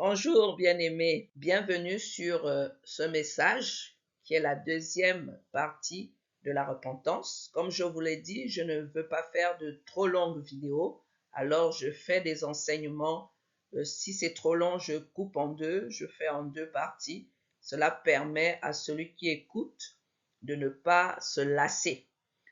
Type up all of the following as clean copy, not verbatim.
Bonjour bien-aimés, bienvenue sur ce message qui est la deuxième partie de la repentance. Comme je vous l'ai dit, je ne veux pas faire de trop longues vidéos, alors je fais des enseignements. Si c'est trop long, je coupe en deux, je fais en deux parties. Cela permet à celui qui écoute de ne pas se lasser.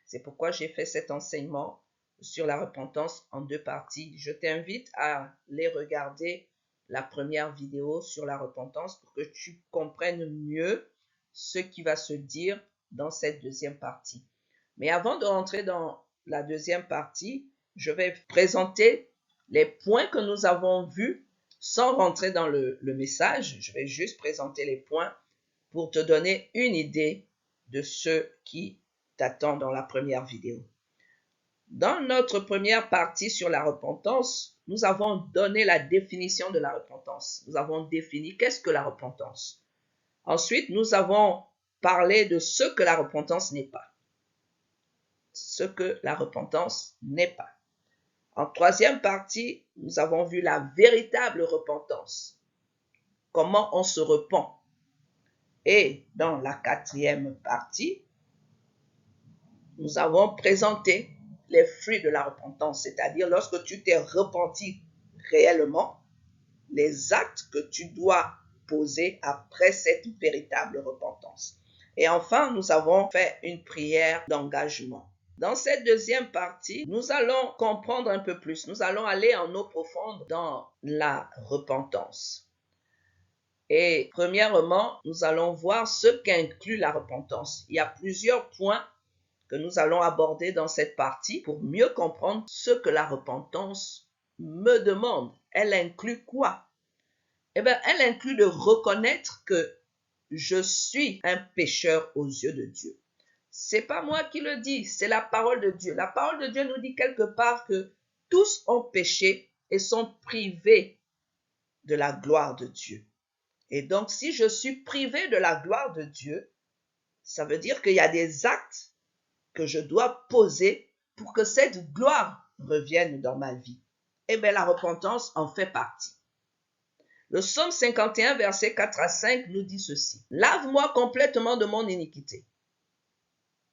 C'est pourquoi j'ai fait cet enseignement sur la repentance en deux parties. Je t'invite à les regarder la première vidéo sur la repentance pour que tu comprennes mieux ce qui va se dire dans cette deuxième partie. Mais avant de rentrer dans la deuxième partie, je vais présenter les points que nous avons vus sans rentrer dans le message. Je vais juste présenter les points pour te donner une idée de ce qui t'attend dans la première vidéo. Dans notre première partie sur la repentance, nous avons donné la définition de la repentance. Nous avons défini qu'est-ce que la repentance. Ensuite, nous avons parlé de ce que la repentance n'est pas. Ce que la repentance n'est pas. En troisième partie, nous avons vu la véritable repentance. Comment on se repent. Et dans la quatrième partie, nous avons présenté les fruits de la repentance, c'est-à-dire lorsque tu t'es repenti réellement, les actes que tu dois poser après cette véritable repentance. Et enfin, nous avons fait une prière d'engagement. Dans cette deuxième partie, nous allons comprendre un peu plus. Nous allons aller en eau profonde dans la repentance. Et premièrement, nous allons voir ce qu'inclut la repentance. Il y a plusieurs points que nous allons aborder dans cette partie pour mieux comprendre ce que la repentance me demande. Elle inclut quoi? Eh bien, elle inclut de reconnaître que je suis un pécheur aux yeux de Dieu. C'est pas moi qui le dis, c'est la parole de Dieu. La parole de Dieu nous dit quelque part que tous ont péché et sont privés de la gloire de Dieu. Et donc, si je suis privé de la gloire de Dieu, ça veut dire qu'il y a des actes que je dois poser pour que cette gloire revienne dans ma vie. Eh bien, la repentance en fait partie. Le psaume 51, versets 4 à 5 nous dit ceci. Lave-moi complètement de mon iniquité.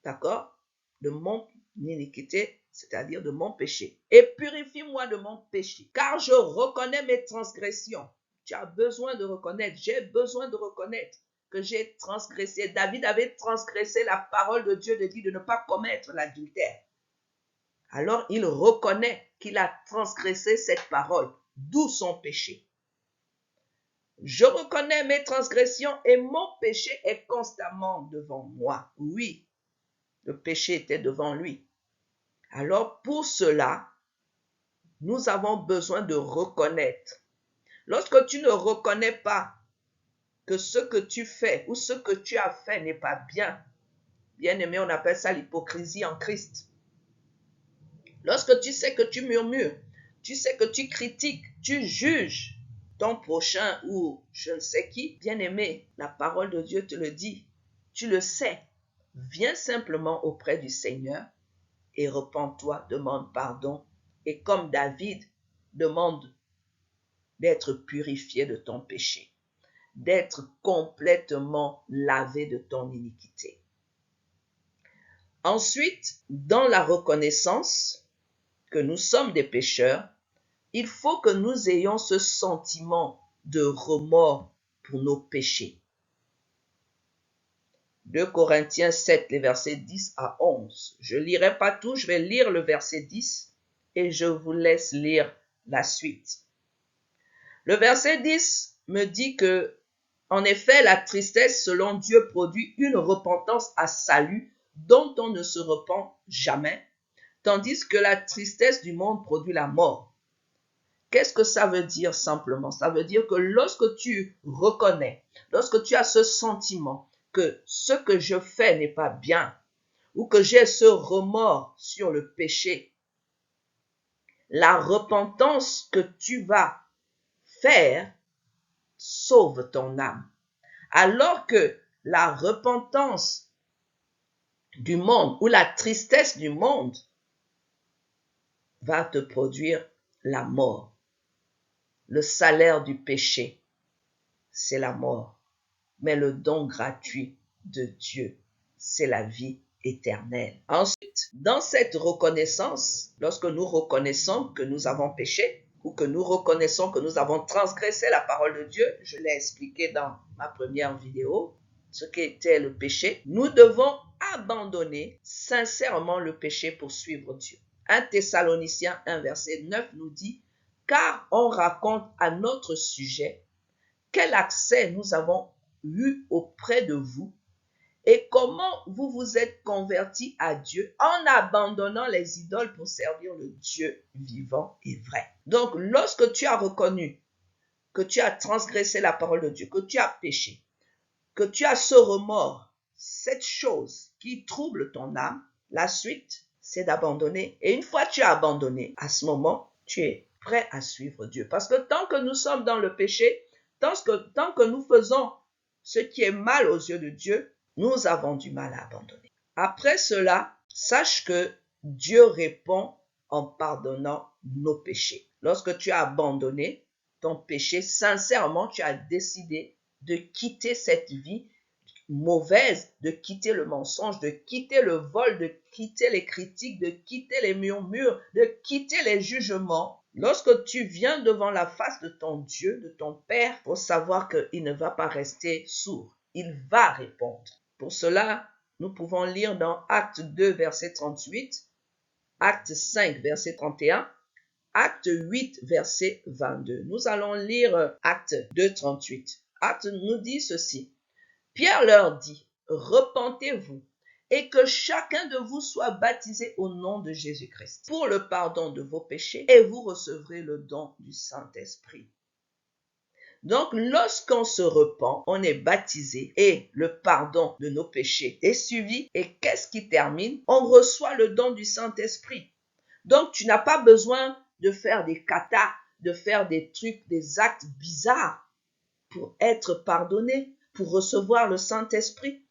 D'accord? De mon iniquité, c'est-à-dire de mon péché. Et purifie-moi de mon péché, car je reconnais mes transgressions. Tu as besoin de reconnaître, j'ai besoin de reconnaître que j'ai transgressé. David avait transgressé la parole de Dieu de dire de ne pas commettre l'adultère. Alors il reconnaît qu'il a transgressé cette parole, d'où son péché. Je reconnais mes transgressions et mon péché est constamment devant moi. Oui, le péché était devant lui. Alors pour cela, nous avons besoin de reconnaître. Lorsque tu ne reconnais pas que ce que tu fais ou ce que tu as fait n'est pas bien, bien aimé, on appelle ça l'hypocrisie en Christ. Lorsque tu sais que tu murmures, tu sais que tu critiques, tu juges ton prochain ou je ne sais qui, bien aimé, la parole de Dieu te le dit, tu le sais. Viens simplement auprès du Seigneur et repens-toi, demande pardon. Et comme David, demande d'être purifié de ton péché, d'être complètement lavé de ton iniquité. Ensuite, dans la reconnaissance que nous sommes des pécheurs, il faut que nous ayons ce sentiment de remords pour nos péchés. 2 Corinthiens 7, les versets 10 à 11. Je ne lirai pas tout, je vais lire le verset 10 et je vous laisse lire la suite. Le verset 10 me dit que, en effet, la tristesse selon Dieu produit une repentance à salut dont on ne se repent jamais, tandis que la tristesse du monde produit la mort. Qu'est-ce que ça veut dire simplement? Ça veut dire que lorsque tu reconnais, lorsque tu as ce sentiment que ce que je fais n'est pas bien, ou que j'ai ce remords sur le péché, la repentance que tu vas faire sauve ton âme. Alors que la repentance du monde ou la tristesse du monde va te produire la mort. Le salaire du péché, c'est la mort, mais le don gratuit de Dieu, c'est la vie éternelle. Ensuite, dans cette reconnaissance, lorsque nous reconnaissons que nous avons péché, ou que nous reconnaissons que nous avons transgressé la parole de Dieu, je l'ai expliqué dans ma première vidéo, ce qu'était le péché, nous devons abandonner sincèrement le péché pour suivre Dieu. 1 Thessaloniciens 1 verset 9 nous dit « Car on raconte à notre sujet quel accès nous avons eu auprès de vous et comment vous vous êtes convertis à Dieu en abandonnant les idoles pour servir le Dieu vivant et vrai. » Donc, lorsque tu as reconnu que tu as transgressé la parole de Dieu, que tu as péché, que tu as ce remords, cette chose qui trouble ton âme, la suite, c'est d'abandonner. Et une fois que tu as abandonné, à ce moment, tu es prêt à suivre Dieu. Parce que tant que nous sommes dans le péché, tant que nous faisons ce qui est mal aux yeux de Dieu, nous avons du mal à abandonner. Après cela, sache que Dieu répond en pardonnant nos péchés. Lorsque tu as abandonné ton péché, sincèrement, tu as décidé de quitter cette vie mauvaise, de quitter le mensonge, de quitter le vol, de quitter les critiques, de quitter les murmures, de quitter les jugements. Lorsque tu viens devant la face de ton Dieu, de ton Père, il faut savoir qu'il ne va pas rester sourd. Il va répondre. Pour cela, nous pouvons lire dans Acte 2, verset 38, Acte 5, verset 31, Acte 8, verset 22. Nous allons lire Acte 2, 38. Acte nous dit ceci. Pierre leur dit, repentez-vous et que chacun de vous soit baptisé au nom de Jésus-Christ pour le pardon de vos péchés et vous recevrez le don du Saint-Esprit. Donc, lorsqu'on se repent, on est baptisé et le pardon de nos péchés est suivi. Et qu'est-ce qui termine? On reçoit le don du Saint-Esprit. Donc, tu n'as pas besoin de faire des katas, de faire des trucs, des actes bizarres pour être pardonné, pour recevoir le Saint-Esprit.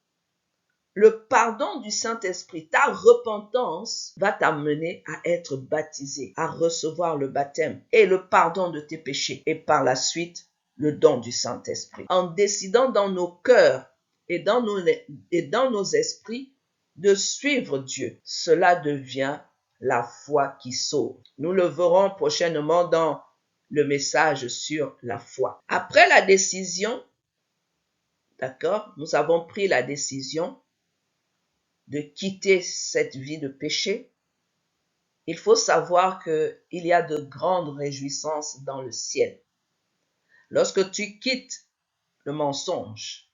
Le pardon du Saint-Esprit, ta repentance va t'amener à être baptisé, à recevoir le baptême et le pardon de tes péchés. Et par la suite, le don du Saint-Esprit. En décidant dans nos cœurs et dans nos esprits de suivre Dieu, cela devient la foi qui sauve. Nous le verrons prochainement dans le message sur la foi. Après la décision, d'accord, nous avons pris la décision de quitter cette vie de péché. Il faut savoir qu'il y a de grandes réjouissances dans le ciel. Lorsque tu quittes le mensonge,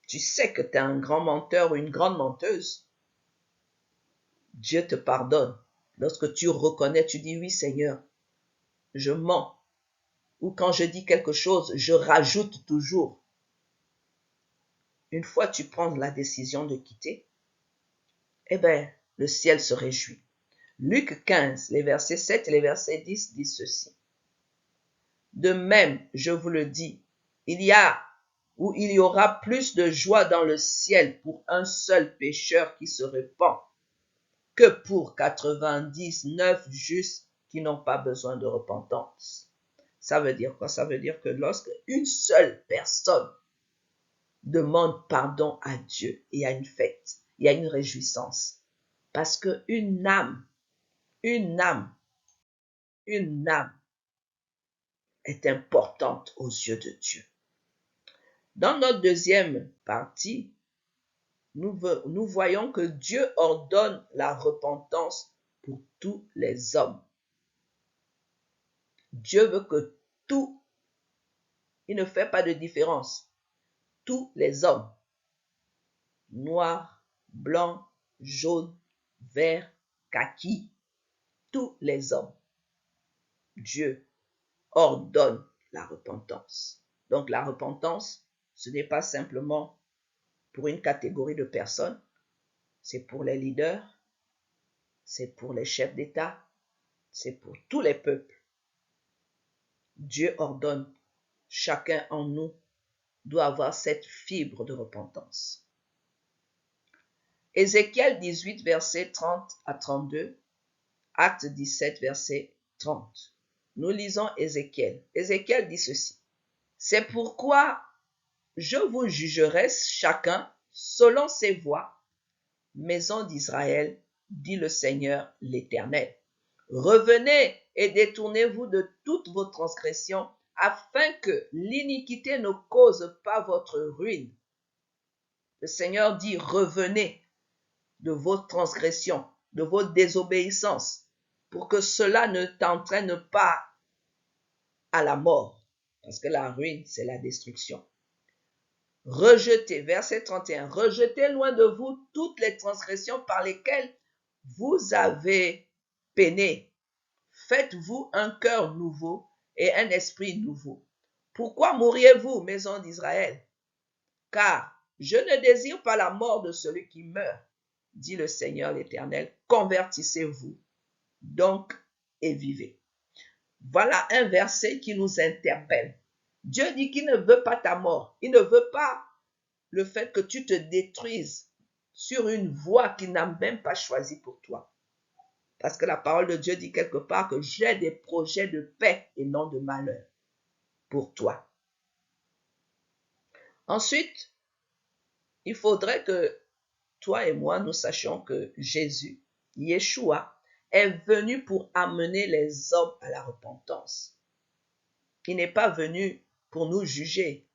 tu sais que tu es un grand menteur ou une grande menteuse, Dieu te pardonne. Lorsque tu reconnais, tu dis oui Seigneur, je mens. Ou quand je dis quelque chose, je rajoute toujours. Une fois que tu prends la décision de quitter, eh bien, le ciel se réjouit. Luc 15, les versets 7 et les versets 10 disent ceci. De même, je vous le dis, il y aura plus de joie dans le ciel pour un seul pécheur qui se repent que pour 99 justes qui n'ont pas besoin de repentance. Ça veut dire quoi? Ça veut dire que lorsque une seule personne demande pardon à Dieu, il y a une fête, il y a une réjouissance. Parce qu'une âme est importante aux yeux de Dieu. Dans notre deuxième partie, nous voyons que Dieu ordonne la repentance pour tous les hommes. Dieu veut que il ne fait pas de différence. Tous les hommes, noirs, blancs, jaunes, verts, kaki, tous les hommes, Dieu ordonne la repentance. Donc la repentance, ce n'est pas simplement pour une catégorie de personnes, c'est pour les leaders, c'est pour les chefs d'État, c'est pour tous les peuples. Dieu ordonne, chacun en nous doit avoir cette fibre de repentance. Ézéchiel 18, verset 30 à 32, Acte 17, verset 30. Nous lisons Ézéchiel. Ézéchiel dit ceci. C'est pourquoi je vous jugerai chacun selon ses voies, maison d'Israël, dit le Seigneur l'Éternel. Revenez et détournez-vous de toutes vos transgressions, afin que l'iniquité ne cause pas votre ruine. Le Seigneur dit, revenez de vos transgressions, de vos désobéissances, pour que cela ne t'entraîne pas à la mort, parce que la ruine, c'est la destruction. Rejetez, verset 31, rejetez loin de vous toutes les transgressions par lesquelles vous avez peiné. Faites-vous un cœur nouveau et un esprit nouveau. Pourquoi mourriez-vous, maison d'Israël? Car je ne désire pas la mort de celui qui meurt, dit le Seigneur l'Éternel. Convertissez-vous donc et vivez. Voilà un verset qui nous interpelle. Dieu dit qu'il ne veut pas ta mort. Il ne veut pas le fait que tu te détruises sur une voie qu'il n'a même pas choisie pour toi. Parce que la parole de Dieu dit quelque part que j'ai des projets de paix et non de malheur pour toi. Ensuite, il faudrait que toi et moi, nous sachions que Jésus, Yeshua, est venu pour amener les hommes à la repentance. Il n'est pas venu pour nous juger.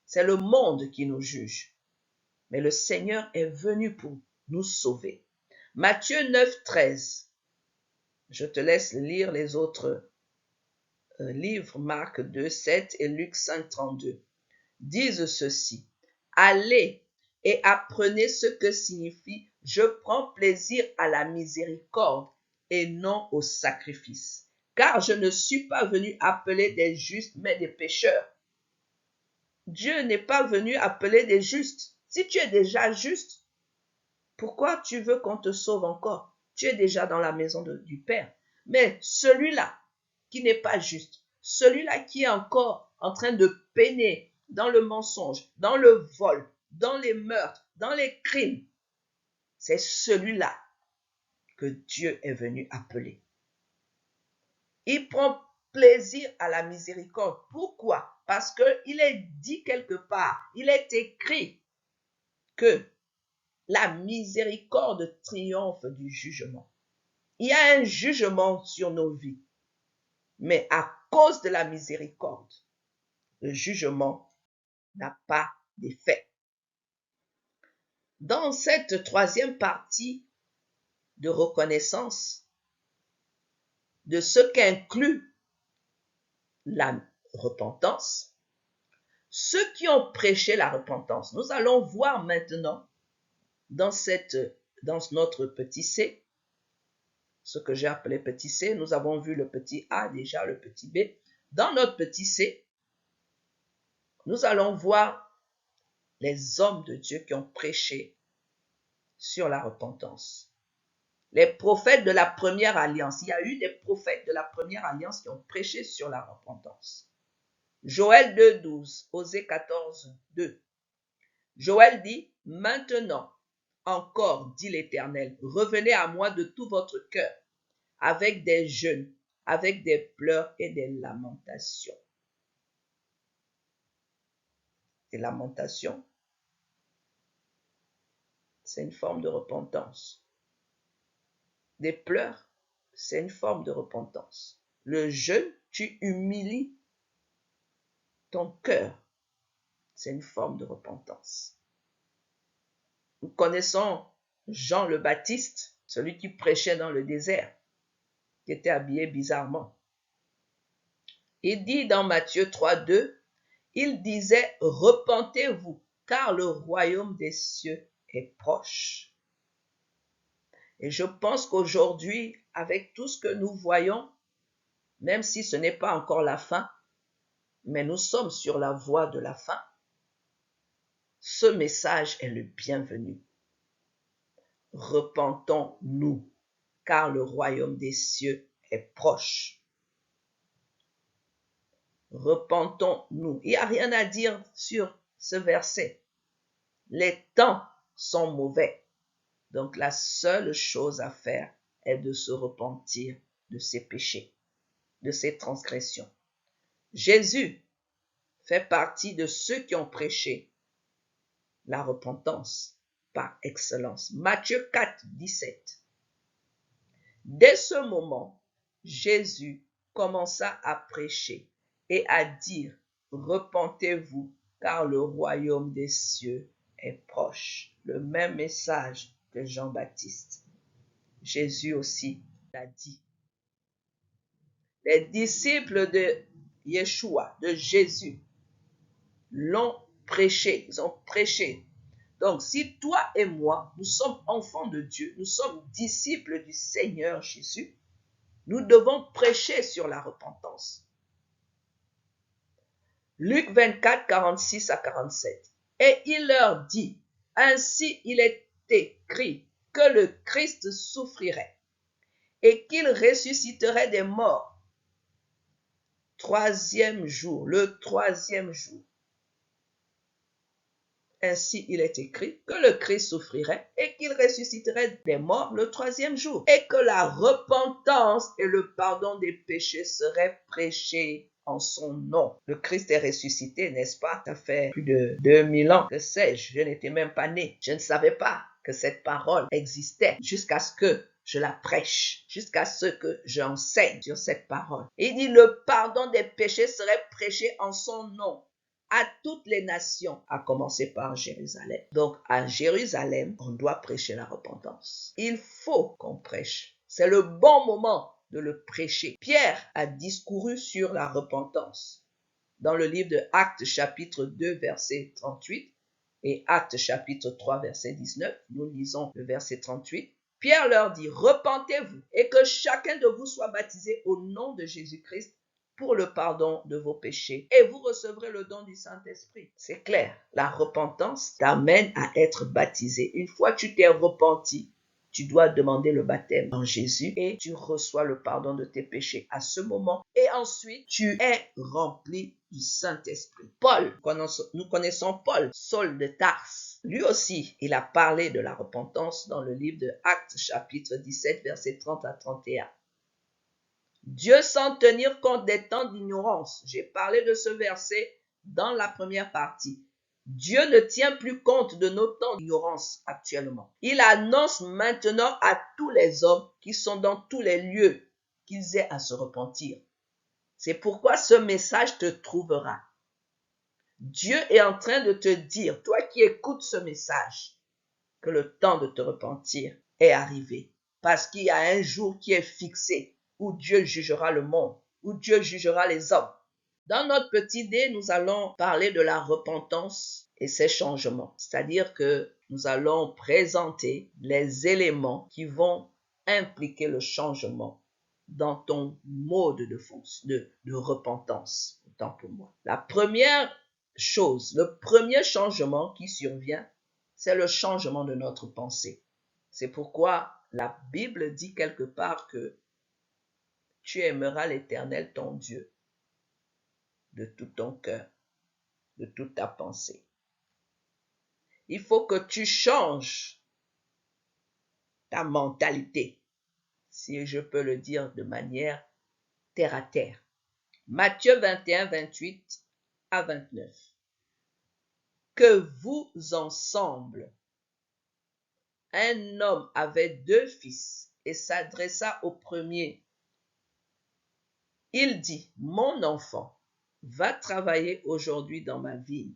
C'est le monde qui nous juge. Mais le Seigneur est venu pour nous sauver. Matthieu 9, 13. Je te laisse lire les autres livres, Marc 2, 7 et Luc 5, 32. Disent ceci. Allez et apprenez ce que signifie « Je prends plaisir à la miséricorde et non au sacrifice. Car je ne suis pas venu appeler des justes, mais des pécheurs. » Dieu n'est pas venu appeler des justes. Si tu es déjà juste, pourquoi tu veux qu'on te sauve encore? Tu es déjà dans la maison du Père. Mais celui-là qui n'est pas juste, celui-là qui est encore en train de peiner dans le mensonge, dans le vol, dans les meurtres, dans les crimes, c'est celui-là que Dieu est venu appeler. Il prend plaisir à la miséricorde. Pourquoi? Parce qu'il est dit quelque part, il est écrit que la miséricorde triomphe du jugement. Il y a un jugement sur nos vies, mais à cause de la miséricorde, le jugement n'a pas d'effet. Dans cette troisième partie de reconnaissance de ce qu'inclut la repentance, ceux qui ont prêché la repentance, nous allons voir maintenant dans notre petit C, ce que j'ai appelé petit C, nous avons vu le petit A déjà, le petit B. Dans notre petit C, nous allons voir les hommes de Dieu qui ont prêché sur la repentance. Les prophètes de la première alliance. Il y a eu des prophètes de la première alliance qui ont prêché sur la repentance. Joël 2,12, Osée 14,2. Joël dit, maintenant encore, dit l'Éternel, revenez à moi de tout votre cœur, avec des jeûnes, avec des pleurs et des lamentations. Des lamentations, c'est une forme de repentance. Des pleurs, c'est une forme de repentance. Le jeûne, tu humilies ton cœur, c'est une forme de repentance. Nous connaissons Jean le Baptiste, celui qui prêchait dans le désert, qui était habillé bizarrement. Il dit dans Matthieu 3,2, il disait, repentez-vous, car le royaume des cieux est proche. Et je pense qu'aujourd'hui, avec tout ce que nous voyons, même si ce n'est pas encore la fin, mais nous sommes sur la voie de la fin, ce message est le bienvenu. Repentons-nous, car le royaume des cieux est proche. Repentons-nous. Il n'y a rien à dire sur ce verset. Les temps sont mauvais. Donc la seule chose à faire est de se repentir de ses péchés, de ses transgressions. Jésus fait partie de ceux qui ont prêché la repentance par excellence. Matthieu 4, 17. Dès ce moment, Jésus commença à prêcher et à dire, repentez-vous, car le royaume des cieux est proche. Le même message que Jean-Baptiste. Jésus aussi l'a dit. Les disciples de Yeshua, de Jésus, l'ont prêché. Ils ont prêché. Donc, si toi et moi, nous sommes enfants de Dieu, nous sommes disciples du Seigneur Jésus, nous devons prêcher sur la repentance. Luc 24, 46 à 47. Et il leur dit, ainsi il est écrit que le Christ souffrirait et qu'il ressusciterait des morts. Le troisième jour. Ainsi il est écrit que le Christ souffrirait et qu'il ressusciterait des morts le troisième jour. Et que la repentance et le pardon des péchés seraient prêchés en son nom. Le Christ est ressuscité, n'est-ce pas? Ça fait plus de 2000 ans, que sais-je, je n'étais même pas né. Je ne savais pas que cette parole existait jusqu'à ce que je la prêche, jusqu'à ce que j'enseigne sur cette parole. Il dit, le pardon des péchés serait prêché en son nom à toutes les nations, à commencer par Jérusalem. Donc, à Jérusalem, on doit prêcher la repentance. Il faut qu'on prêche. C'est le bon moment de le prêcher. Pierre a discouru sur la repentance. Dans le livre de Actes chapitre 2, verset 38 et Actes chapitre 3, verset 19, nous lisons le verset 38. Pierre leur dit, repentez-vous et que chacun de vous soit baptisé au nom de Jésus-Christ pour le pardon de vos péchés et vous recevrez le don du Saint-Esprit. C'est clair, la repentance t'amène à être baptisé. Une fois que tu t'es repenti, tu dois demander le baptême en Jésus et tu reçois le pardon de tes péchés à ce moment. Et ensuite, tu es rempli du Saint-Esprit. Paul, nous connaissons Paul, Saul de Tarse. Lui aussi, il a parlé de la repentance dans le livre de Actes chapitre 17, versets 30 à 31. Dieu sans tenir compte des temps d'ignorance. J'ai parlé de ce verset dans la première partie. Dieu ne tient plus compte de nos temps d'ignorance actuellement. Il annonce maintenant à tous les hommes qui sont dans tous les lieux qu'ils aient à se repentir. C'est pourquoi ce message te trouvera. Dieu est en train de te dire, toi qui écoutes ce message, que le temps de te repentir est arrivé. Parce qu'il y a un jour qui est fixé où Dieu jugera le monde, où Dieu jugera les hommes. Dans notre petit dé, nous allons parler de la repentance et ses changements. C'est-à-dire que nous allons présenter les éléments qui vont impliquer le changement dans ton mode de repentance, autant pour moi. La première chose, le premier changement qui survient, c'est le changement de notre pensée. C'est pourquoi la Bible dit quelque part que tu aimeras l'Éternel ton Dieu de tout ton cœur, de toute ta pensée. Il faut que tu changes ta mentalité, si je peux le dire de manière terre à terre. Matthieu 21, 28 à 29. Que vous ensemble, un homme avait 2 fils et s'adressa au premier. Il dit, mon enfant, va travailler aujourd'hui dans ma vigne.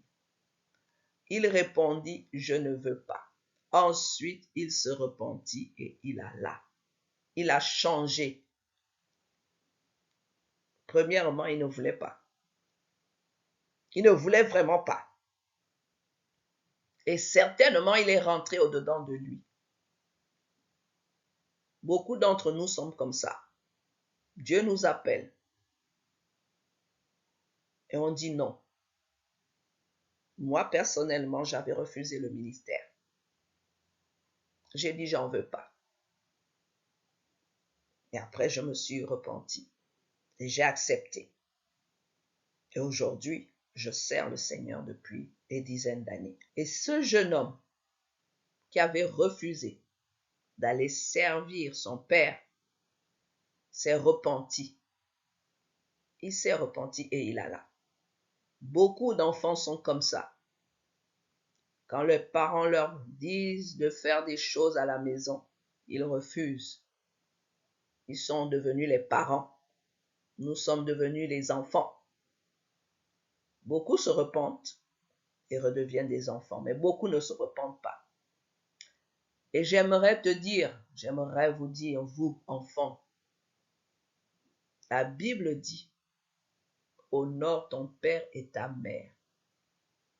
Il répondit, je ne veux pas. Ensuite, il se repentit et il alla. Il a changé. Premièrement, il ne voulait pas. Il ne voulait vraiment pas. Et certainement, il est rentré au-dedans de lui. Beaucoup d'entre nous sommes comme ça. Dieu nous appelle. Et on dit non. Moi, personnellement, j'avais refusé le ministère. J'ai dit, j'en veux pas. Et après, je me suis repenti. Et j'ai accepté. Et aujourd'hui, je sers le Seigneur depuis des dizaines d'années. Et ce jeune homme qui avait refusé d'aller servir son père s'est repenti. Il s'est repenti et il alla. Beaucoup d'enfants sont comme ça. Quand leurs parents leur disent de faire des choses à la maison, ils refusent. Ils sont devenus les parents. Nous sommes devenus les enfants. Beaucoup se repentent et redeviennent des enfants, mais beaucoup ne se repentent pas. Et j'aimerais vous dire, vous, enfants, la Bible dit, honore ton père et ta mère.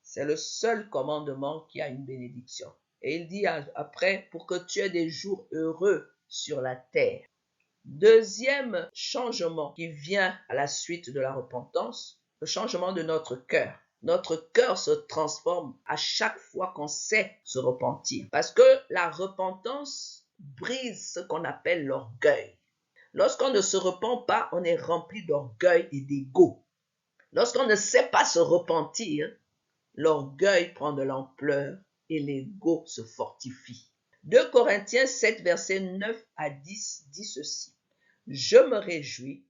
C'est le seul commandement qui a une bénédiction. Et il dit après, pour que tu aies des jours heureux sur la terre. Deuxième changement qui vient à la suite de la repentance, le changement de notre cœur. Notre cœur se transforme à chaque fois qu'on sait se repentir. Parce que la repentance brise ce qu'on appelle l'orgueil. Lorsqu'on ne se repent pas, on est rempli d'orgueil et d'ego. Lorsqu'on ne sait pas se repentir, l'orgueil prend de l'ampleur et l'ego se fortifie. 2 Corinthiens 7, versets 9 à 10 dit ceci. Je me réjouis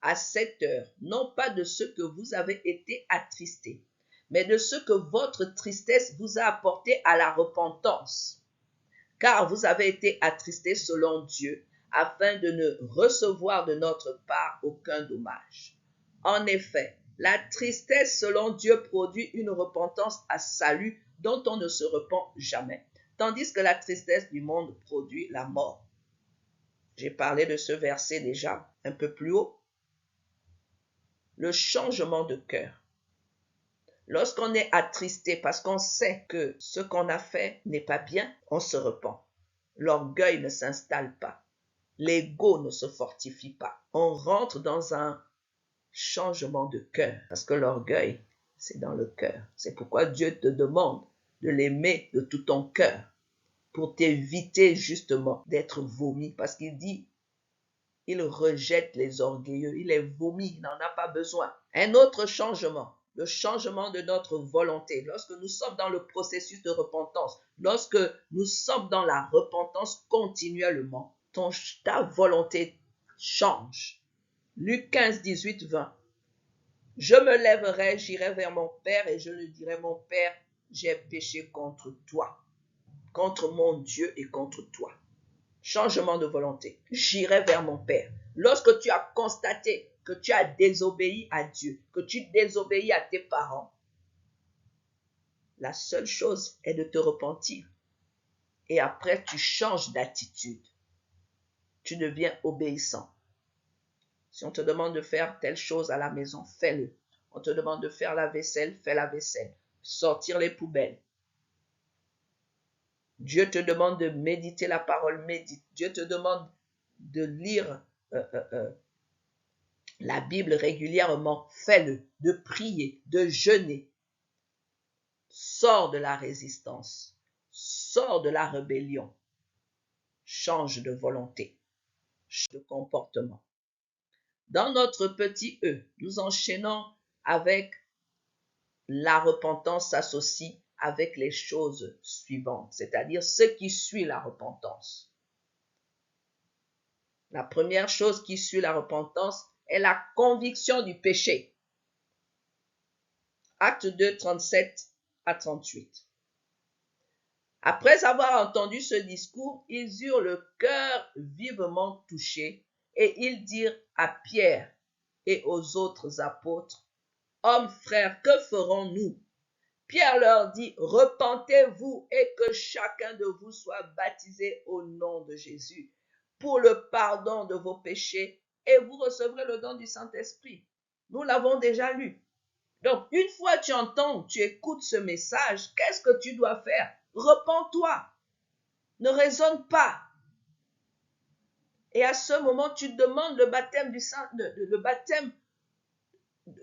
à cette heure, non pas de ce que vous avez été attristés, mais de ce que votre tristesse vous a apporté à la repentance. Car vous avez été attristés selon Dieu, afin de ne recevoir de notre part aucun dommage. En effet, la tristesse selon Dieu produit une repentance à salut dont on ne se repent jamais, tandis que la tristesse du monde produit la mort. J'ai parlé de ce verset déjà un peu plus haut. Le changement de cœur. Lorsqu'on est attristé parce qu'on sait que ce qu'on a fait n'est pas bien, on se repent. L'orgueil ne s'installe pas. L'ego ne se fortifie pas. On rentre dans un changement de cœur. Parce que l'orgueil, c'est dans le cœur. C'est pourquoi Dieu te demande de l'aimer de tout ton cœur. Pour t'éviter justement d'être vomi. Parce qu'il dit, il rejette les orgueilleux. Il est vomi, il n'en a pas besoin. Un autre changement. Le changement de notre volonté. Lorsque nous sommes dans le processus de repentance. Lorsque nous sommes dans la repentance continuellement. Ta volonté change. Luc 15, 18, 20. Je me lèverai, j'irai vers mon Père et je lui dirai, mon Père, j'ai péché contre toi, contre mon Dieu et contre toi. Changement de volonté. J'irai vers mon Père. Lorsque tu as constaté que tu as désobéi à Dieu, que tu désobéis à tes parents, la seule chose est de te repentir. Et après, tu changes d'attitude. Tu deviens obéissant. Si on te demande de faire telle chose à la maison, fais-le. On te demande de faire la vaisselle, fais la vaisselle. Sortir les poubelles. Dieu te demande de méditer la parole, médite. Dieu te demande de lire la Bible régulièrement, fais-le. De prier, de jeûner. Sors de la résistance. Sors de la rébellion. Change de volonté. Change de comportement. Dans notre petit E, nous enchaînons avec la repentance s'associe avec les choses suivantes, c'est-à-dire ce qui suit la repentance. La première chose qui suit la repentance est la conviction du péché. Acte 2, 37 à 38. Après avoir entendu ce discours, ils eurent le cœur vivement touché et ils dirent à Pierre et aux autres apôtres, hommes, frères, que ferons-nous? Pierre leur dit, repentez-vous et que chacun de vous soit baptisé au nom de Jésus pour le pardon de vos péchés et vous recevrez le don du Saint-Esprit. Nous l'avons déjà lu. Donc, une fois tu entends, tu écoutes ce message, qu'est-ce que tu dois faire? Repens-toi. Ne raisonne pas. Et à ce moment, tu demandes le baptême le baptême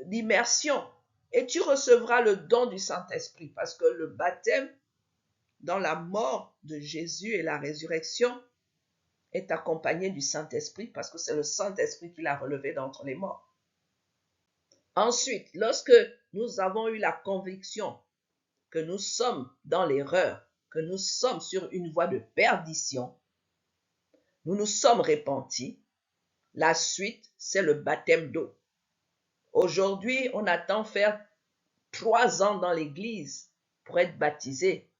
d'immersion. Et tu recevras le don du Saint-Esprit parce que le baptême dans la mort de Jésus et la résurrection est accompagné du Saint-Esprit parce que c'est le Saint-Esprit qui l'a relevé d'entre les morts. Ensuite, lorsque nous avons eu la conviction que nous sommes dans l'erreur, que nous sommes sur une voie de perdition, nous nous sommes repentis, la suite, c'est le baptême d'eau. Aujourd'hui, on attend faire 3 ans dans l'église pour être baptisé.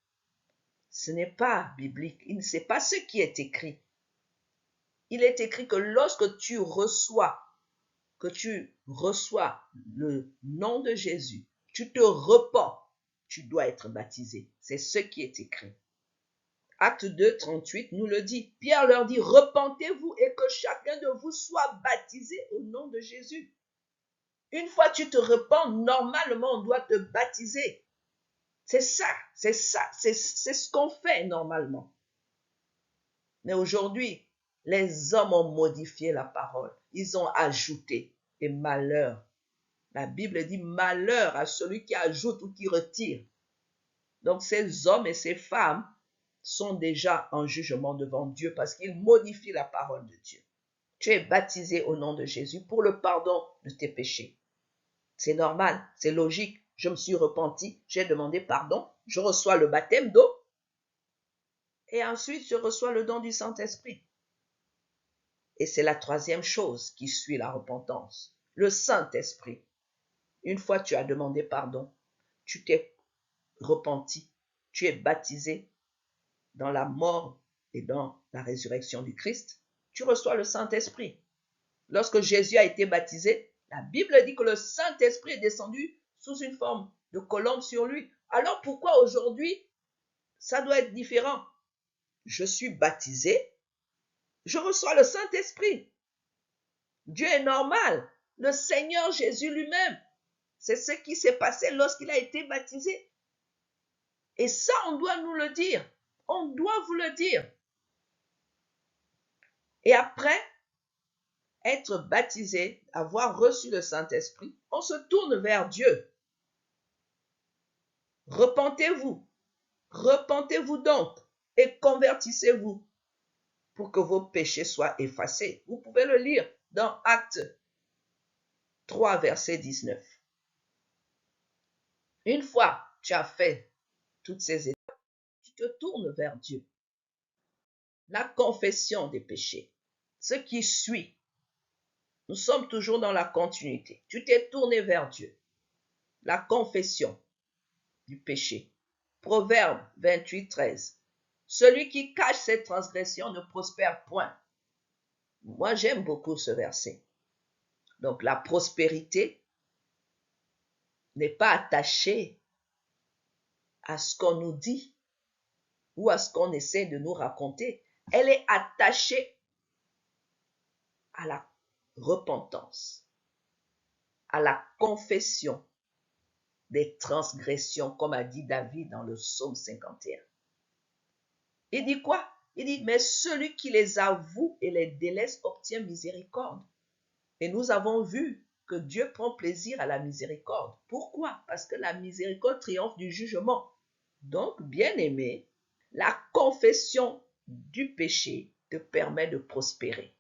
Ce n'est pas biblique. Ce n'est pas ce qui est écrit. Il est écrit que lorsque tu reçois le nom de Jésus, tu te repens, tu dois être baptisé. C'est ce qui est écrit. Acte 2, 38 nous le dit. Pierre leur dit, repentez-vous et que chacun de vous soit baptisé au nom de Jésus. Une fois que tu te repens, normalement, on doit te baptiser. C'est ce qu'on fait normalement. Mais aujourd'hui, les hommes ont modifié la parole. Ils ont ajouté. Et malheur. La Bible dit malheur à celui qui ajoute ou qui retire. Donc ces hommes et ces femmes sont déjà en jugement devant Dieu parce qu'ils modifient la parole de Dieu. Tu es baptisé au nom de Jésus pour le pardon de tes péchés. C'est normal, c'est logique. Je me suis repenti, j'ai demandé pardon, je reçois le baptême d'eau et ensuite je reçois le don du Saint-Esprit. Et c'est la 3e chose qui suit la repentance, le Saint-Esprit. Une fois que tu as demandé pardon, tu t'es repenti, tu es baptisé dans la mort et dans la résurrection du Christ, tu reçois le Saint-Esprit. Lorsque Jésus a été baptisé, la Bible dit que le Saint-Esprit est descendu sous une forme de colombe sur lui. Alors pourquoi aujourd'hui, ça doit être différent? Je suis baptisé, je reçois le Saint-Esprit. Dieu est normal. Le Seigneur Jésus lui-même, c'est ce qui s'est passé lorsqu'il a été baptisé. Et ça, on doit nous le dire. On doit vous le dire. Et après être baptisé, avoir reçu le Saint-Esprit, on se tourne vers Dieu. Repentez-vous. Repentez-vous donc et convertissez-vous pour que vos péchés soient effacés. Vous pouvez le lire dans Acte 3, verset 19. Une fois que tu as fait toutes ces étapes, tu te tournes vers Dieu. La confession des péchés, ce qui suit. Nous sommes toujours dans la continuité. Tu t'es tourné vers Dieu. La confession du péché. Proverbe 28, 13. Celui qui cache ses transgressions ne prospère point. Moi, j'aime beaucoup ce verset. Donc, la prospérité n'est pas attachée à ce qu'on nous dit ou à ce qu'on essaie de nous raconter. Elle est attachée à la repentance, à la confession des transgressions, comme a dit David dans le psaume 51. Il dit quoi? Il dit, mais celui qui les avoue et les délaisse obtient miséricorde. Et nous avons vu que Dieu prend plaisir à la miséricorde. Pourquoi? Parce que la miséricorde triomphe du jugement. Donc, bien-aimé, la confession du péché te permet de prospérer.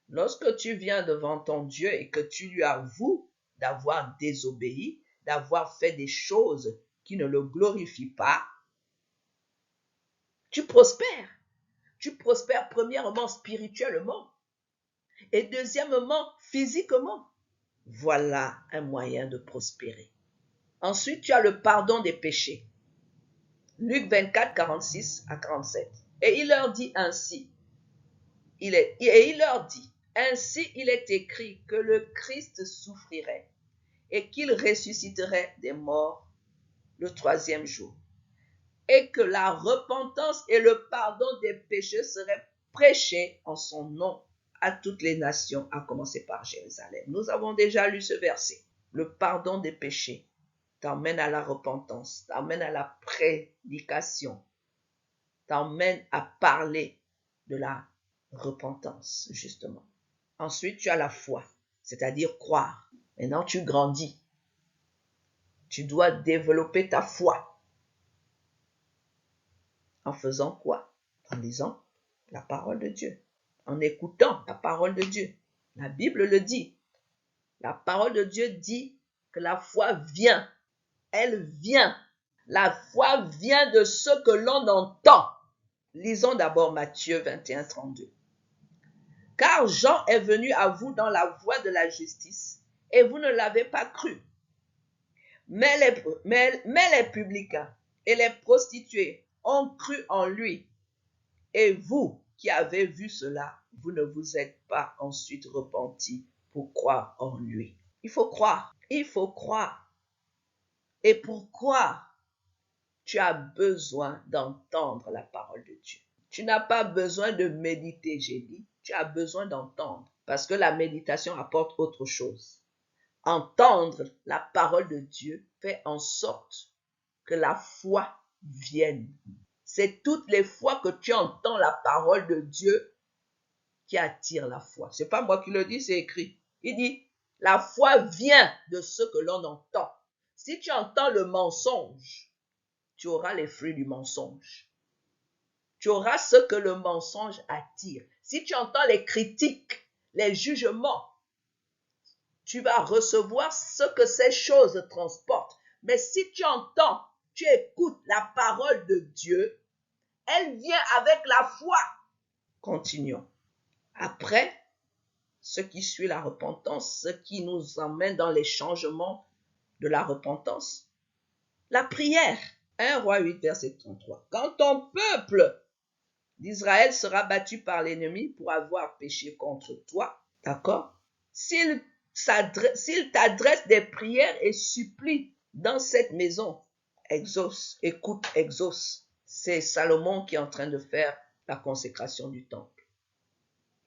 Lorsque tu viens devant ton Dieu et que tu lui avoues d'avoir désobéi, d'avoir fait des choses qui ne le glorifient pas, tu prospères. Tu prospères premièrement spirituellement et deuxièmement physiquement. Voilà un moyen de prospérer. Ensuite, tu as le pardon des péchés. Luc 24, 46 à 47. Et il leur dit ainsi. Il leur dit, ainsi il est écrit que le Christ souffrirait et qu'il ressusciterait des morts le 3e jour. Et que la repentance et le pardon des péchés seraient prêchés en son nom à toutes les nations, à commencer par Jérusalem. Nous avons déjà lu ce verset. Le pardon des péchés t'emmène à la repentance, t'emmène à la prédication, t'emmène à parler de la repentance, justement. Ensuite, tu as la foi, c'est-à-dire croire. Maintenant, tu grandis. Tu dois développer ta foi. En faisant quoi? En lisant la parole de Dieu, en écoutant la parole de Dieu. La Bible le dit. La parole de Dieu dit que la foi vient. Elle vient. La foi vient de ce que l'on entend. Lisons d'abord Matthieu 21, 32. Car Jean est venu à vous dans la voie de la justice, et vous ne l'avez pas cru. Mais les publicains et les prostituées ont cru en lui. Et vous qui avez vu cela, vous ne vous êtes pas ensuite repentis pour croire en lui. Il faut croire. Il faut croire. Et pourquoi tu as besoin d'entendre la parole de Dieu? Tu n'as pas besoin de méditer, j'ai dit. Tu as besoin d'entendre. Parce que la méditation apporte autre chose. Entendre la parole de Dieu fait en sorte que la foi vienne. C'est toutes les fois que tu entends la parole de Dieu qui attire la foi. Ce n'est pas moi qui le dis, c'est écrit. Il dit, la foi vient de ce que l'on entend. Si tu entends le mensonge, tu auras les fruits du mensonge. Tu auras ce que le mensonge attire. Si tu entends les critiques, les jugements, tu vas recevoir ce que ces choses transportent. Mais si tu entends, tu écoutes la parole de Dieu, elle vient avec la foi. Continuons. Après, ce qui suit la repentance, ce qui nous emmène dans les changements de la repentance, la prière. 1 Roi 8, verset 33. Quand ton peuple d'Israël sera battu par l'ennemi pour avoir péché contre toi, d'accord? S'il t'adresse des prières et supplie dans cette maison, exauce, écoute, exauce. C'est Salomon qui est en train de faire la consécration du temple.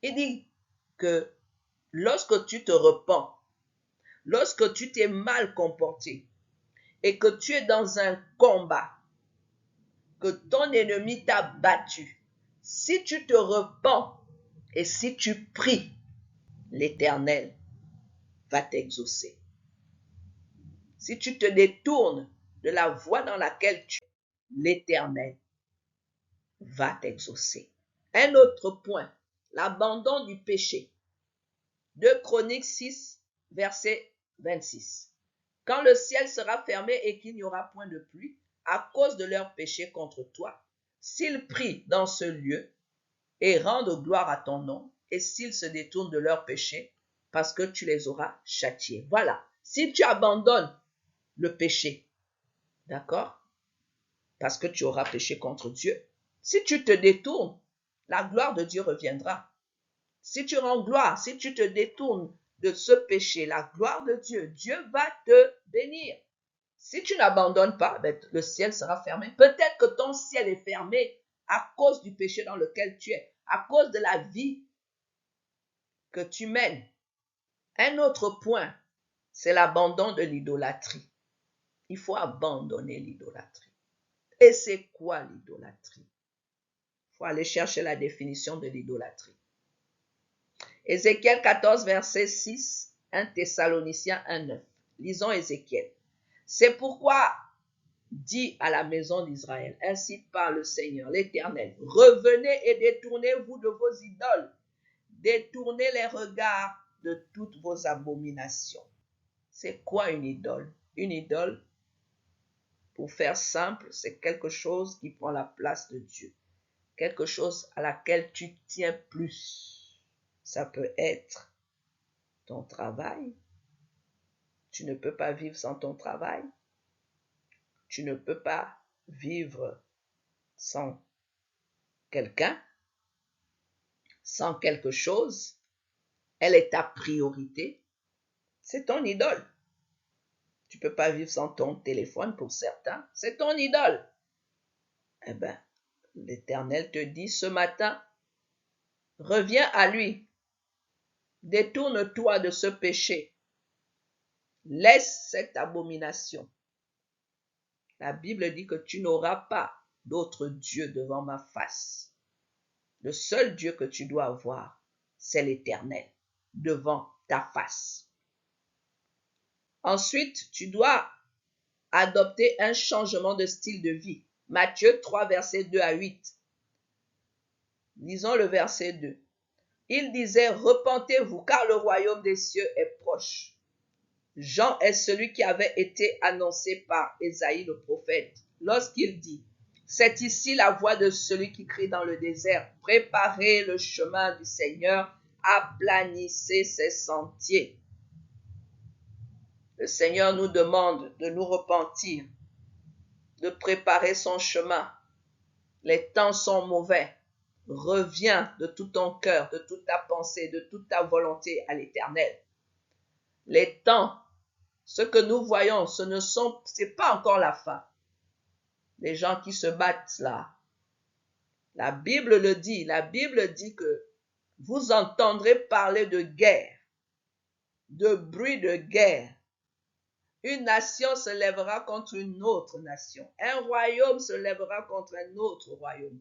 Il dit que lorsque tu te repens, lorsque tu t'es mal comporté et que tu es dans un combat, que ton ennemi t'a battu, si tu te repens et si tu pries, l'Éternel va t'exaucer. Si tu te détournes de la voie dans laquelle tu es, l'Éternel va t'exaucer. Un autre point, l'abandon du péché. 2 Chroniques 6, verset 26. Quand le ciel sera fermé et qu'il n'y aura point de pluie, à cause de leur péché contre toi, s'ils prient dans ce lieu et rendent gloire à ton nom, et s'ils se détournent de leur péché, parce que tu les auras châtiés. Voilà. Si tu abandonnes le péché, d'accord? Parce que tu auras péché contre Dieu. Si tu te détournes, la gloire de Dieu reviendra. Si tu rends gloire, si tu te détournes de ce péché, la gloire de Dieu, Dieu va te bénir. Si tu n'abandonnes pas, le ciel sera fermé. Peut-être que ton ciel est fermé à cause du péché dans lequel tu es, à cause de la vie que tu mènes. Un autre point, c'est l'abandon de l'idolâtrie. Il faut abandonner l'idolâtrie. Et c'est quoi l'idolâtrie? Il faut aller chercher la définition de l'idolâtrie. Ézéchiel 14, verset 6, 1 Thessaloniciens 1, 9. Lisons Ézéchiel. C'est pourquoi dit à la maison d'Israël, ainsi parle le Seigneur, l'Éternel, revenez et détournez-vous de vos idoles, détournez les regards de toutes vos abominations. C'est quoi une idole? Une idole, pour faire simple, c'est quelque chose qui prend la place de Dieu, quelque chose à laquelle tu tiens plus. Ça peut être ton travail. Tu ne peux pas vivre sans ton travail. Tu ne peux pas vivre sans quelqu'un, sans quelque chose. Elle est ta priorité. C'est ton idole. Tu ne peux pas vivre sans ton téléphone pour certains. C'est ton idole. Eh bien, l'Éternel te dit ce matin, reviens à lui. Détourne-toi de ce péché. Laisse cette abomination. La Bible dit que tu n'auras pas d'autre Dieu devant ma face. Le seul Dieu que tu dois avoir, c'est l'Éternel devant ta face. Ensuite, tu dois adopter un changement de style de vie. Matthieu 3, versets 2 à 8. Lisons le verset 2. Il disait, repentez-vous, car le royaume des cieux est proche. Jean est celui qui avait été annoncé par Ésaïe le prophète, lorsqu'il dit, c'est ici la voix de celui qui crie dans le désert, préparez le chemin du Seigneur, aplanissez ses sentiers. Le Seigneur nous demande de nous repentir, de préparer son chemin. Les temps sont mauvais. Reviens de tout ton cœur, de toute ta pensée, de toute ta volonté à l'Éternel. Les temps, ce que nous voyons, c'est pas encore la fin. Les gens qui se battent là. La Bible dit que vous entendrez parler de guerre, de bruit de guerre. Une nation se lèvera contre une autre nation. Un royaume se lèvera contre un autre royaume.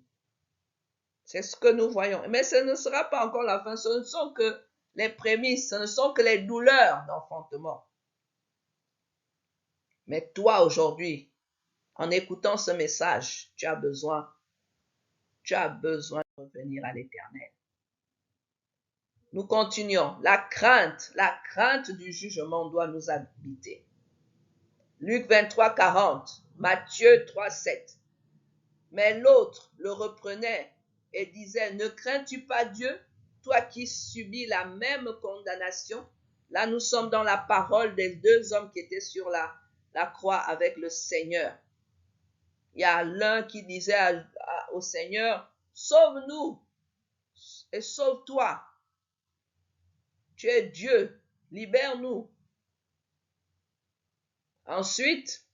C'est ce que nous voyons. Mais ce ne sera pas encore la fin. Ce ne sont que les prémices, ce ne sont que les douleurs d'enfantement. Mais toi, aujourd'hui, en écoutant ce message, tu as besoin de revenir à l'Éternel. Nous continuons. La crainte du jugement doit nous habiter. Luc 23, 40, Matthieu 3, 7. Mais l'autre le reprenait et disait, ne crains-tu pas Dieu, toi qui subis la même condamnation? Là, nous sommes dans la parole des deux hommes qui étaient sur la croix avec le Seigneur. Il y a l'un qui disait au Seigneur, sauve-nous et sauve-toi. Tu es Dieu, libère-nous. Ensuite,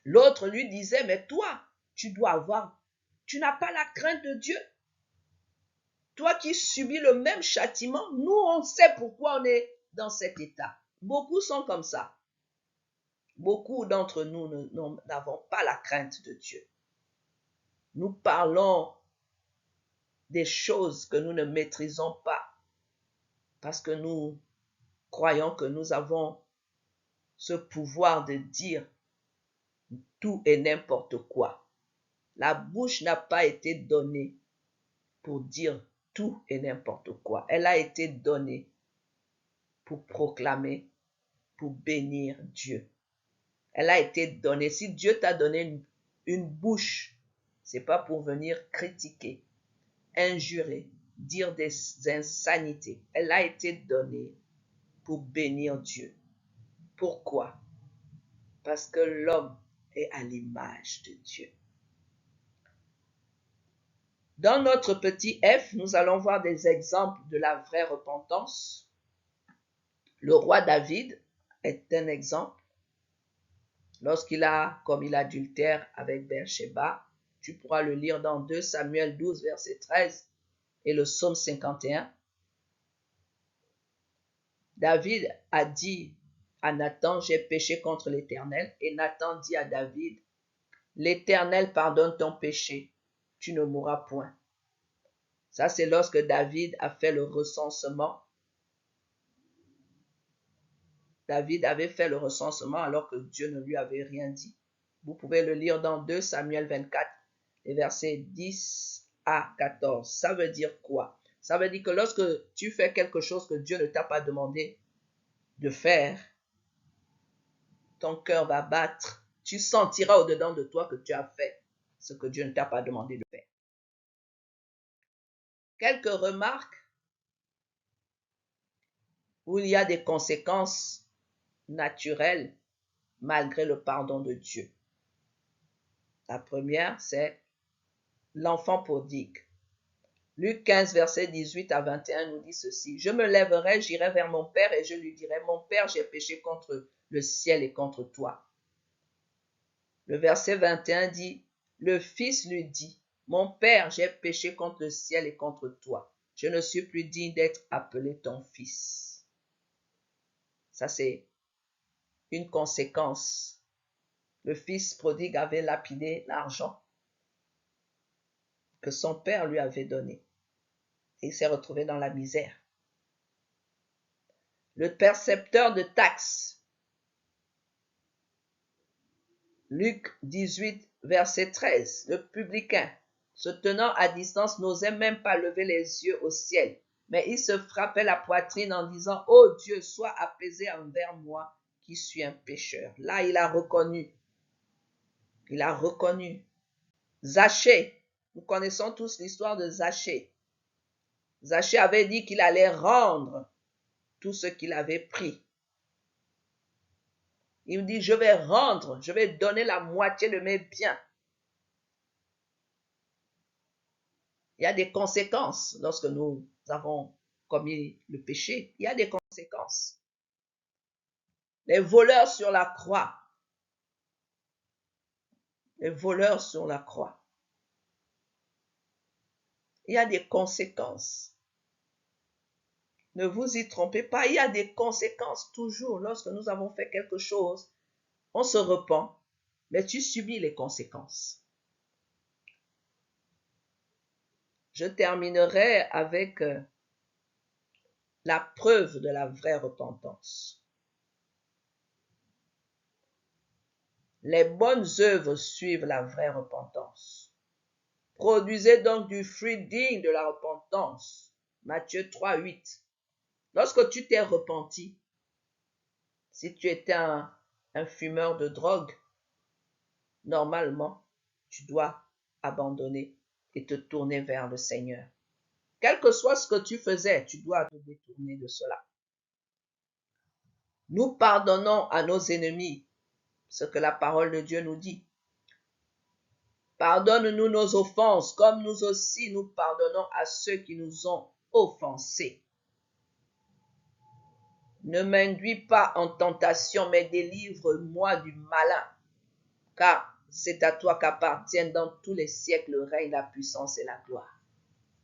l'autre lui disait, mais toi, tu n'as pas la crainte de Dieu. Toi qui subis le même châtiment, nous, on sait pourquoi on est dans cet état. Beaucoup sont comme ça. Beaucoup d'entre nous n'avons pas la crainte de Dieu. Nous parlons des choses que nous ne maîtrisons pas parce que nous croyons que nous avons ce pouvoir de dire tout et n'importe quoi. La bouche n'a pas été donnée pour dire tout et n'importe quoi. Elle a été donnée pour proclamer, pour bénir Dieu. Elle a été donnée. Si Dieu t'a donné une bouche, c'est pas pour venir critiquer, injurer, dire des insanités. Elle a été donnée pour bénir Dieu. Pourquoi? Parce que l'homme est à l'image de Dieu. Dans notre petit F, nous allons voir des exemples de la vraie repentance. Le roi David est un exemple. Lorsqu'il a commis l'adultère avec Bathsheba, tu pourras le lire dans 2 Samuel 12, verset 13 et le psaume 51. David a dit à Nathan, j'ai péché contre l'Éternel. Et Nathan dit à David, l'Éternel pardonne ton péché, tu ne mourras point. Ça, c'est lorsque David a fait le recensement. David avait fait le recensement alors que Dieu ne lui avait rien dit. Vous pouvez le lire dans 2 Samuel 24, les versets 10 à 14. Ça veut dire quoi? Ça veut dire que lorsque tu fais quelque chose que Dieu ne t'a pas demandé de faire, ton cœur va battre. Tu sentiras au-dedans de toi que tu as fait ce que Dieu ne t'a pas demandé de faire. Quelques remarques où il y a des conséquences naturelles malgré le pardon de Dieu. La première, c'est l'enfant prodigue. Luc 15, verset 18 à 21 nous dit ceci. Je me lèverai, j'irai vers mon père et je lui dirai, mon père, j'ai péché contre le ciel et contre toi. Le verset 21 dit, le fils lui dit, mon père, j'ai péché contre le ciel et contre toi. Je ne suis plus digne d'être appelé ton fils. Ça, c'est une conséquence. Le fils prodigue avait lapidé l'argent que son père lui avait donné. Et il s'est retrouvé dans la misère. Le percepteur de taxes. Luc 18, verset 13. Le publicain, se tenant à distance, n'osait même pas lever les yeux au ciel, mais il se frappait la poitrine en disant, ô Dieu, sois apaisé envers moi qui suis un pécheur. Là, il a reconnu. Zachée, nous connaissons tous l'histoire de Zachée. Zachée avait dit qu'il allait rendre tout ce qu'il avait pris. Il dit, je vais rendre, je vais donner la moitié de mes biens. Il y a des conséquences lorsque nous avons commis le péché. Il y a des conséquences. Les voleurs sur la croix. Les voleurs sur la croix. Il y a des conséquences. Ne vous y trompez pas, il y a des conséquences toujours. Lorsque nous avons fait quelque chose, on se repent, mais tu subis les conséquences. Je terminerai avec la preuve de la vraie repentance. Les bonnes œuvres suivent la vraie repentance. Produisez donc du fruit digne de la repentance. Matthieu 3, 8. Lorsque tu t'es repenti, si tu étais un fumeur de drogue, normalement, tu dois abandonner et te tourner vers le Seigneur. Quel que soit ce que tu faisais, tu dois te détourner de cela. Nous pardonnons à nos ennemis ce que la parole de Dieu nous dit. Pardonne-nous nos offenses, comme nous aussi nous pardonnons à ceux qui nous ont offensés. Ne m'induis pas en tentation, mais délivre-moi du malin, car c'est à toi qu'appartiennent dans tous les siècles le règne, la puissance et la gloire.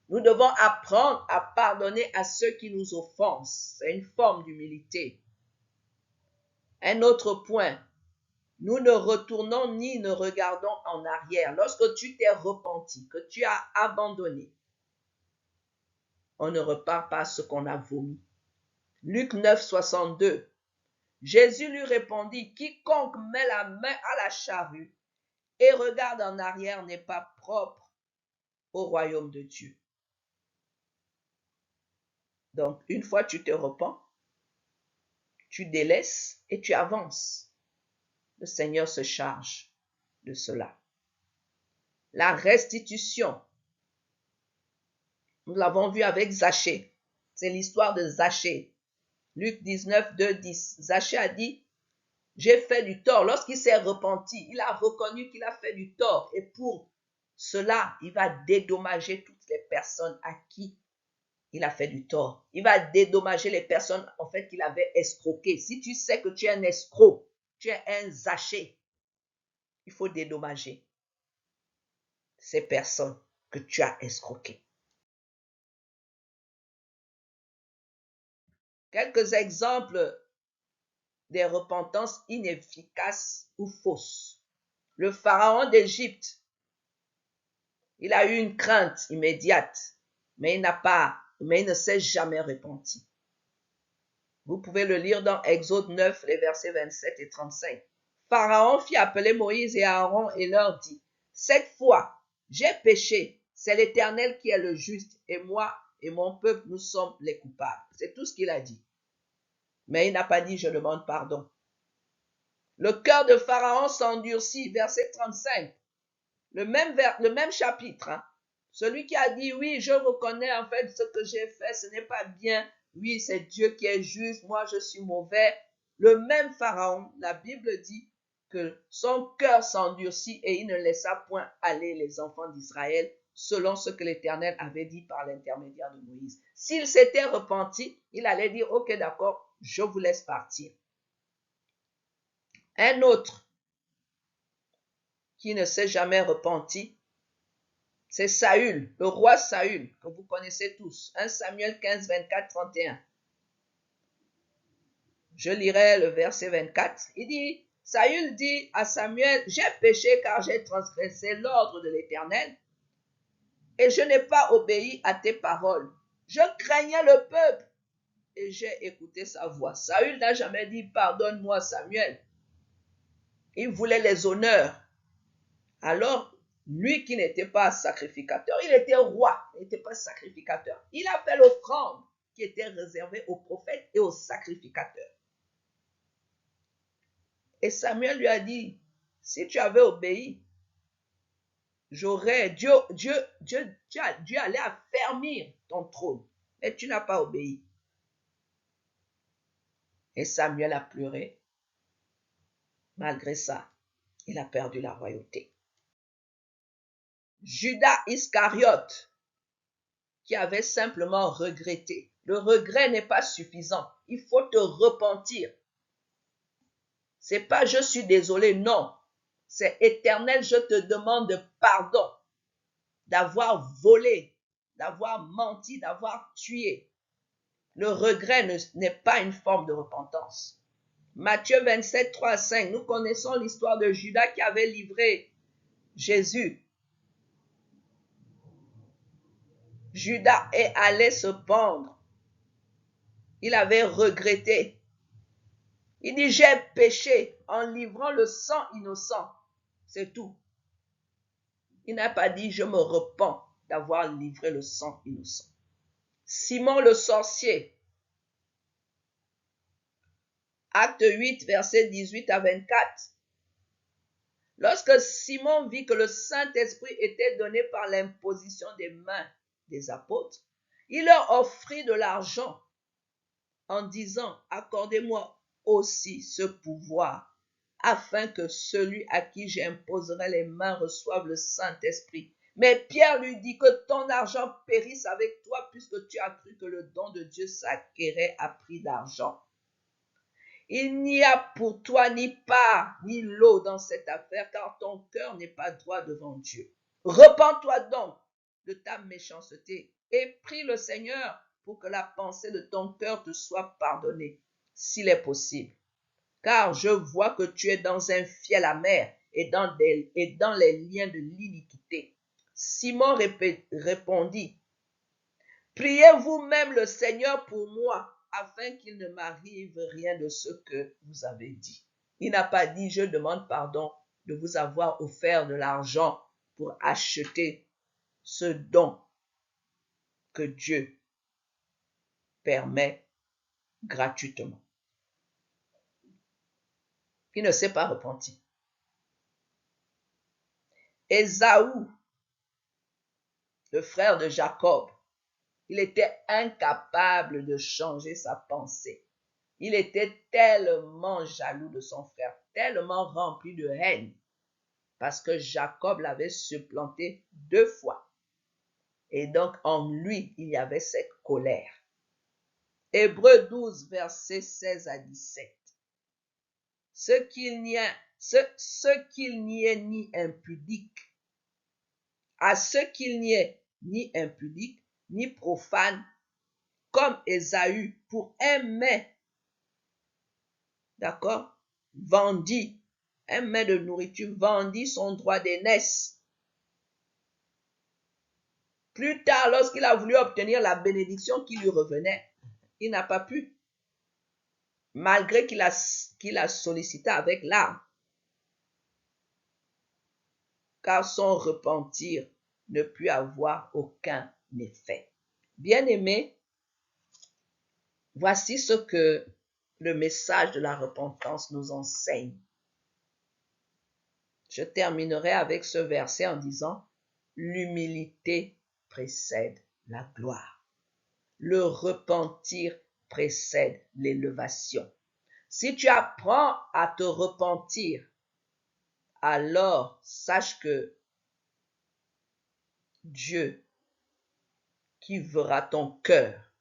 Nous devons apprendre à pardonner à ceux qui nous offensent. C'est une forme d'humilité. Un autre point, nous ne retournons ni ne regardons en arrière. Lorsque tu t'es repenti, que tu as abandonné, on ne repart pas à ce qu'on a vomi. Luc 9, 62. Jésus lui répondit, quiconque met la main à la charrue et regarde en arrière n'est pas propre au royaume de Dieu. Donc, une fois tu te repens, tu délaisses et tu avances. Le Seigneur se charge de cela. La restitution. Nous l'avons vu avec Zachée. C'est l'histoire de Zachée. Luc 19, 2, 10. Zachée a dit, j'ai fait du tort. Lorsqu'il s'est repenti, il a reconnu qu'il a fait du tort. Et pour cela, il va dédommager toutes les personnes à qui il a fait du tort. Il va dédommager les personnes en fait qu'il avait escroquées. Si tu sais que tu es un escroc, tu es un Zachée, il faut dédommager ces personnes que tu as escroquées. Quelques exemples des repentances inefficaces ou fausses. Le pharaon d'Égypte, il a eu une crainte immédiate, mais il ne s'est jamais repenti. Vous pouvez le lire dans Exode 9, les versets 27 et 35. Pharaon fit appeler Moïse et Aaron et leur dit, cette fois, j'ai péché, c'est l'Éternel qui est le juste, et moi et mon peuple, nous sommes les coupables. C'est tout ce qu'il a dit. Mais il n'a pas dit, je demande pardon. Le cœur de Pharaon s'endurcit, verset 35. Le même chapitre. Hein. Celui qui a dit, oui, je reconnais en fait ce que j'ai fait, ce n'est pas bien. Oui, c'est Dieu qui est juste, moi je suis mauvais. Le même Pharaon, la Bible dit que son cœur s'endurcit et il ne laissa point aller les enfants d'Israël selon ce que l'Éternel avait dit par l'intermédiaire de Moïse. S'il s'était repenti, il allait dire, ok, d'accord, je vous laisse partir. Un autre qui ne s'est jamais repenti, c'est Saül, le roi Saül, que vous connaissez tous. 1 Samuel 15, 24, 31. Je lirai le verset 24. Il dit, Saül dit à Samuel, j'ai péché car j'ai transgressé l'ordre de l'Éternel et je n'ai pas obéi à tes paroles. Je craignais le peuple et j'ai écouté sa voix. Saül n'a jamais dit, pardonne-moi Samuel. Il voulait les honneurs. Alors, lui qui n'était pas sacrificateur, il était roi, il n'était pas sacrificateur. Il a fait l'offrande qui était réservée aux prophètes et aux sacrificateurs. Et Samuel lui a dit, si tu avais obéi, Dieu allait affermir ton trône, mais tu n'as pas obéi. Et Samuel a pleuré. Malgré ça, il a perdu la royauté. Judas Iscariote, qui avait simplement regretté. Le regret n'est pas suffisant. Il faut te repentir. C'est pas je suis désolé, non. C'est éternel, je te demande pardon d'avoir volé, d'avoir menti, d'avoir tué. Le regret n'est pas une forme de repentance. Matthieu 27, 3 à 5, nous connaissons l'histoire de Judas qui avait livré Jésus. Judas est allé se pendre. Il avait regretté. Il dit, j'ai péché en livrant le sang innocent. C'est tout. Il n'a pas dit, je me repens d'avoir livré le sang innocent. Simon le sorcier. Acte 8, versets 18 à 24. Lorsque Simon vit que le Saint-Esprit était donné par l'imposition des mains des apôtres, il leur offrit de l'argent en disant, accordez-moi aussi ce pouvoir, afin que celui à qui j'imposerai les mains reçoive le Saint-Esprit. Mais Pierre lui dit que ton argent périsse avec toi, puisque tu as cru que le don de Dieu s'acquérait à prix d'argent. Il n'y a pour toi ni part ni lot dans cette affaire, car ton cœur n'est pas droit devant Dieu. Repens-toi donc de ta méchanceté et prie le Seigneur pour que la pensée de ton cœur te soit pardonnée, s'il est possible. Car je vois que tu es dans un fiel amer et dans les liens de l'iniquité. Simon répondit, priez vous-même le Seigneur pour moi, afin qu'il ne m'arrive rien de ce que vous avez dit. Il n'a pas dit, je demande pardon de vous avoir offert de l'argent pour acheter ce don que Dieu permet gratuitement. Il ne s'est pas repenti. Ésaü, le frère de Jacob, il était incapable de changer sa pensée. Il était tellement jaloux de son frère, tellement rempli de haine, parce que Jacob l'avait supplanté 2 fois. Et donc, en lui, il y avait cette colère. Hébreux 12, versets 16 à 17. Ce qu'il n'y est ni impudique, à ce qu'il n'y ait ni impudique, ni profane, comme Ésaü, pour un mets, d'accord, vendit, un mets de nourriture, vendit son droit d'aînesse. Plus tard, lorsqu'il a voulu obtenir la bénédiction qui lui revenait, il n'a pas pu, malgré qu'il a sollicité avec larmes, car son repentir ne put avoir aucun effet. Bien-aimés, voici ce que le message de la repentance nous enseigne. Je terminerai avec ce verset en disant, l'humilité précède la gloire. Le repentir précède l'élévation. Si tu apprends à te repentir, alors sache que Dieu, qui verra ton cœur,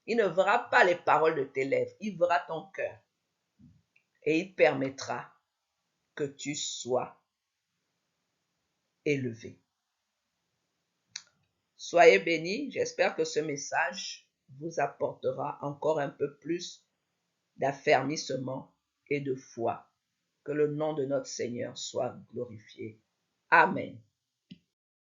il ne verra pas les paroles de tes lèvres, il verra ton cœur. Et il permettra que tu sois élevé. Soyez bénis, j'espère que ce message vous apportera encore un peu plus d'affermissement et de foi. Que le nom de notre Seigneur soit glorifié. Amen.